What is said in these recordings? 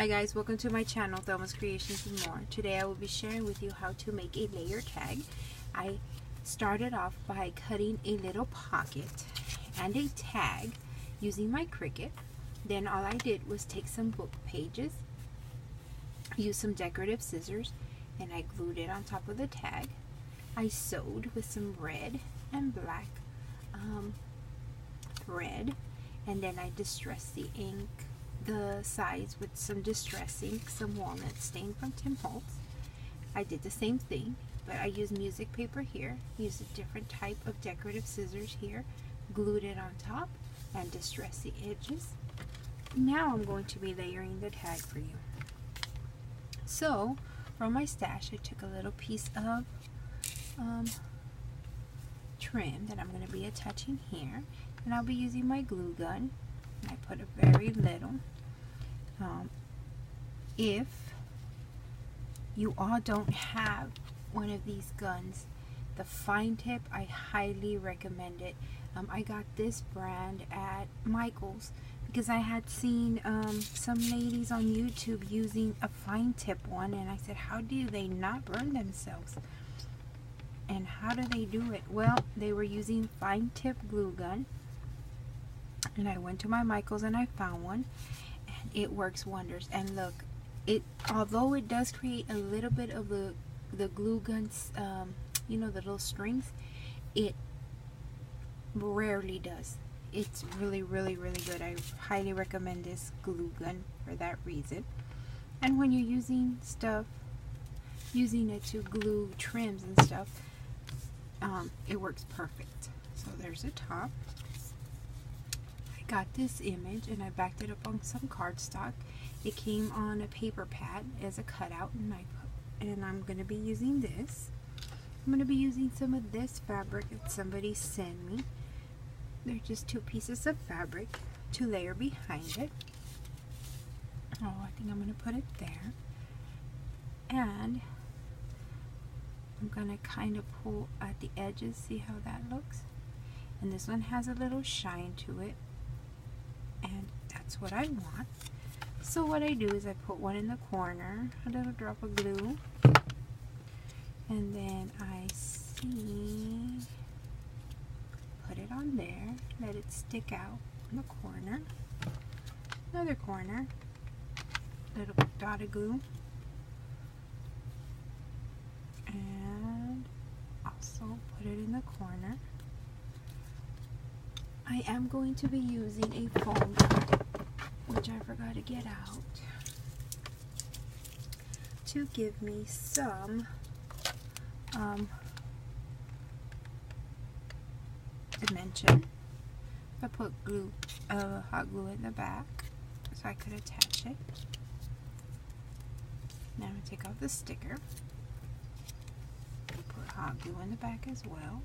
Hi guys, welcome to my channel, Thelma's Creations and More. Today I will be sharing with you how to make a layer tag. I started off by cutting a little pocket and a tag using my Cricut. Then all I did was take some book pages, use some decorative scissors, and I glued it on top of the tag. I sewed with some red and black thread, and then I distressed the ink, the sides with some distress ink, some walnut stain from Tim Holtz. I did the same thing, but I used music paper here, used a different type of decorative scissors here, glued it on top, and distressed the edges. Now I'm going to be layering the tag for you. So, from my stash, I took a little piece of trim that I'm going to be attaching here, and I'll be using my glue gun. And I put a very little. If you all don't have one of these guns, the fine tip, I highly recommend it. I got this brand at Michael's because I had seen some ladies on YouTube using a fine tip one, and I said, how do they not burn themselves? And how do they do it? Well, they were using fine tip glue gun, and I went to my Michael's and I found one, and it works wonders. And look, although it does create a little bit of the glue guns, you know, the little strings, it rarely does. It's really good. I highly recommend this glue gun for that reason. And when you're using it to glue trims and stuff, it works perfect. So there's a top. I got this image and I backed it up on some cardstock. It came on a paper pad as a cutout, and I'm going to be using this. I'm going to be using some of this fabric that somebody sent me. They're just 2 pieces of fabric to layer behind it. Oh, I think I'm going to put it there. And I'm going to kind of pull at the edges, see how that looks. And this one has a little shine to it, and that's what I want. So what I do is I put one in the corner, a little drop of glue, and then I put it on there, let it stick out in the corner, another corner, little dot of glue, and also put it in the corner. I am going to be using a foam dot, which I forgot to get out, to give me some dimension. I put hot glue in the back so I could attach it. Now I'm going to take off the sticker. Put hot glue in the back as well.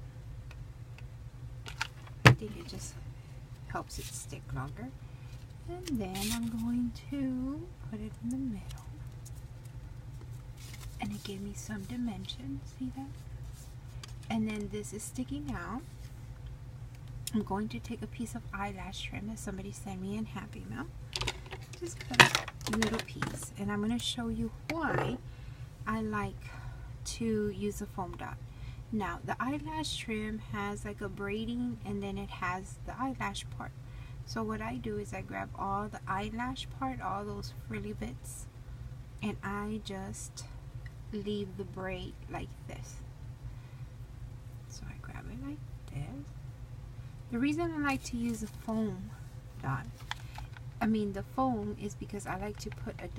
I think it just helps it stick longer. And then I'm going to put it in the middle. And it gave me some dimension. See that? And then this is sticking out. I'm going to take a piece of eyelash trim that somebody sent me in Happy Mail. Just cut a little piece. And I'm going to show you why I like to use a foam dot. Now, the eyelash trim has like a braiding, and then it has the eyelash part. So what I do is I grab all the eyelash part, all those frilly bits, and I just leave the braid like this. So I grab it like this. The reason I like to use a foam dot, the foam, is because I like to put a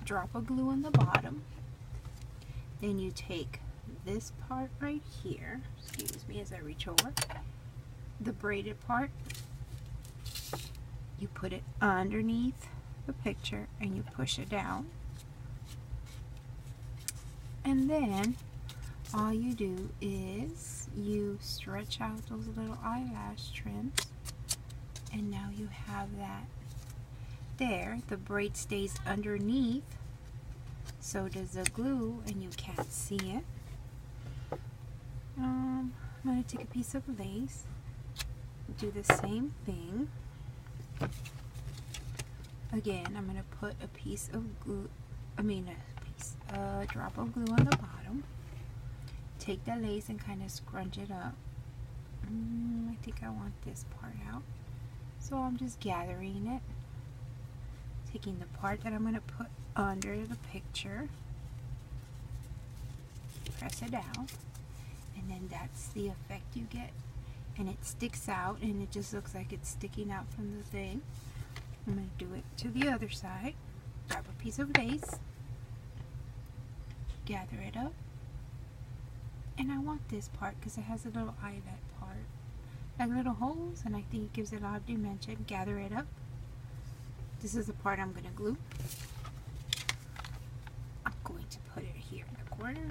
drop of glue on the bottom. Then you take this part right here, excuse me as I reach over, the braided part, you put it underneath the picture and you push it down, and then all you do is you stretch out those little eyelash trims, and now you have that there. The braid stays underneath, so does the glue, and you can't see it. I'm going to take a piece of lace, do the same thing, Again, I'm going to put a piece of glue, a drop of glue on the bottom. Take the lace and kind of scrunch it up. I think I want this part out. So I'm just gathering it. Taking the part that I'm going to put under the picture. Press it down. And then that's the effect you get. And it sticks out and it just looks like it's sticking out from the thing. I'm going to do it to the other side. Grab a piece of lace. Gather it up. And I want this part because it has a little eyelet part. Like little holes, and I think it gives it a lot of dimension. Gather it up. This is the part I'm going to glue. I'm going to put it here in the corner.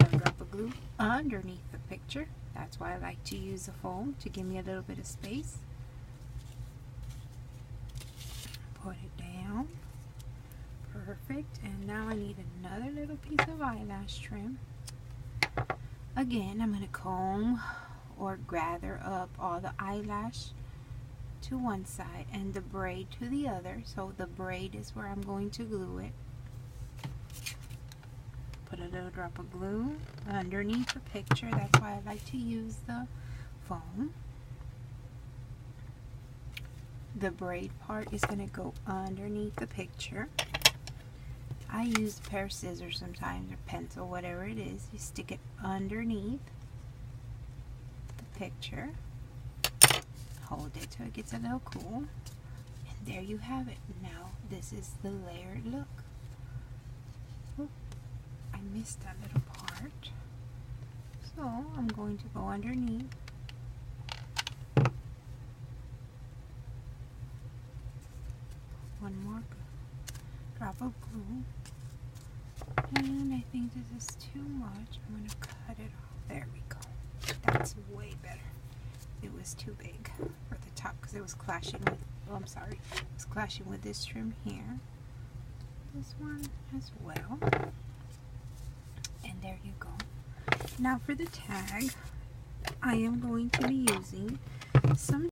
A drop of glue underneath the picture. That's why I like to use the foam, to give me a little bit of space. Put it down. Perfect. And now I need another little piece of eyelash trim. Again, I'm going to comb or gather up all the eyelash to one side and the braid to the other. So the braid is where I'm going to glue it. Put a little drop of glue underneath the picture. That's why I like to use the foam. The braid part is going to go underneath the picture. I use a pair of scissors sometimes, or pencil, whatever it is. You stick it underneath the picture. Hold it till it gets a little cool. And there you have it. Now this is the layered look. Oop, I missed that little part. So I'm going to go underneath. One more drop of glue. And I think this is too much. I'm going to cut it off. There we go. That's way better. It was too big for the top because it was clashing with, oh, I'm sorry. It was clashing with this trim here. This one as well. And there you go. Now for the tag, I am going to be using some